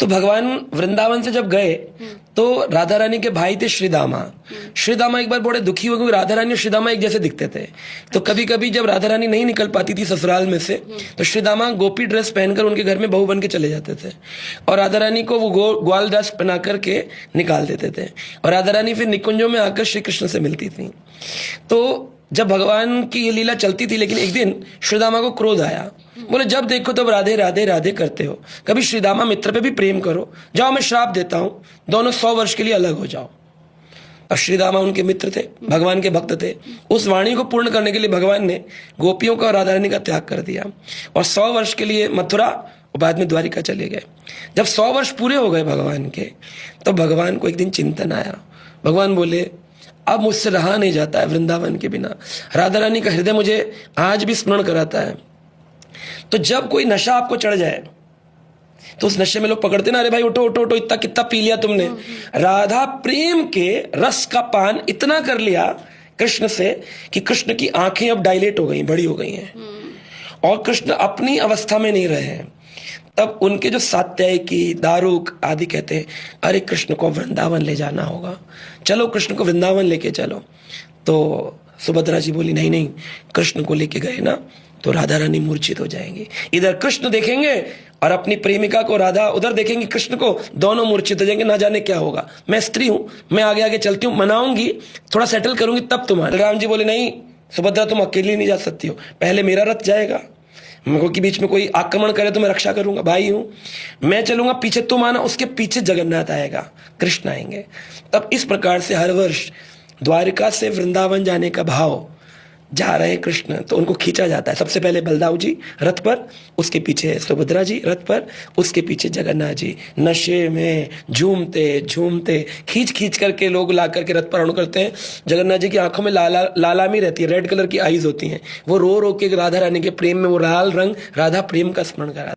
तो भगवान वृंदावन से जब गए तो राधा रानी के भाई थे श्रीदामा। श्रीदामा एक बार बड़े दुखी हुए क्योंकि राधा रानी और श्रीदामा एक जैसे दिखते थे। तो कभी कभी जब राधा रानी नहीं निकल पाती थी ससुराल में से तो श्रीदामा गोपी ड्रेस पहनकर उनके घर में बहू बन के चले जाते थे और राधा रानी को वो ग्वाल ड्रेस पहना करके निकाल देते थे और राधा रानी फिर निकुंजों में आकर श्री कृष्ण से मिलती थी। तो जब भगवान की ये लीला चलती थी, लेकिन एक दिन श्रीदामा को क्रोध आया। बोले जब देखो तब राधे राधे राधे करते हो, कभी श्रीदामा मित्र पे भी प्रेम करो। जाओ मैं श्राप देता हूं, दोनों 100 वर्ष के लिए अलग हो जाओ। और श्रीदामा उनके मित्र थे, भगवान के भक्त थे। उस वाणी को पूर्ण करने के लिए भगवान ने गोपियों का और राधा रानी का त्याग कर दिया और 100 वर्ष के लिए मथुरा और बाद में द्वारिका चले गए। जब 100 वर्ष पूरे हो गए भगवान के, तो भगवान को एक दिन चिंतन आया। भगवान बोले अब मुझसे रहा नहीं जाता है वृंदावन के बिना। राधा रानी का हृदय मुझे आज भी स्मरण कराता है। तो जब कोई नशा आपको चढ़ जाए तो उस नशे में लोग पकड़ते ना, अरे भाई उठो उठो उठो, इतना कितना पी लिया तुमने। राधा प्रेम के रस का पान इतना कर लिया कृष्ण से कि कृष्ण की आंखें अब डायलेट हो गई, बड़ी हो गई हैं और कृष्ण अपनी अवस्था में नहीं रहे हैं। तब उनके जो सात्यायिकी, दारुक आदि कहते हैं अरे कृष्ण को वृंदावन ले जाना होगा, चलो कृष्ण को वृंदावन लेके चलो। तो सुभद्रा जी बोली नहीं नहीं, कृष्ण को लेके गए ना तो राधा रानी मूर्छित हो जाएंगी। इधर कृष्ण देखेंगे और अपनी प्रेमिका को राधा, उधर देखेंगी कृष्ण को, दोनों मूर्छित हो जाएंगे, ना जाने क्या होगा। मैं स्त्री हूं, मैं आगे आगे चलती हूँ, मनाऊंगी, थोड़ा सेटल करूंगी तब तुम। राम जी बोले नहीं सुभद्रा तुम अकेली नहीं जा सकती हो, पहले मेरा रथ जाएगा, मेरे के बीच में कोई आक्रमण करे तो मैं रक्षा करूंगा, भाई हूं, मैं चलूंगा, पीछे तुम आना, उसके पीछे जगन्नाथ आएगा, कृष्ण आएंगे। तब इस प्रकार से हर वर्ष द्वारिका से वृंदावन जाने का भाव जा रहे हैं कृष्ण, तो उनको खींचा जाता है। सबसे पहले बलदाऊ जी रथ पर, उसके पीछे सुभद्रा जी रथ पर, उसके पीछे जगन्नाथ जी नशे में झूमते झूमते खींच खींच करके लोग ला करके रथ पर आरूढ़ करते हैं। जगन्नाथ जी की आंखों में लालामी रहती है, रेड कलर की आईज होती हैं। वो रो रो के राधा रानी के प्रेम में वो लाल रंग राधा प्रेम का स्मरण करा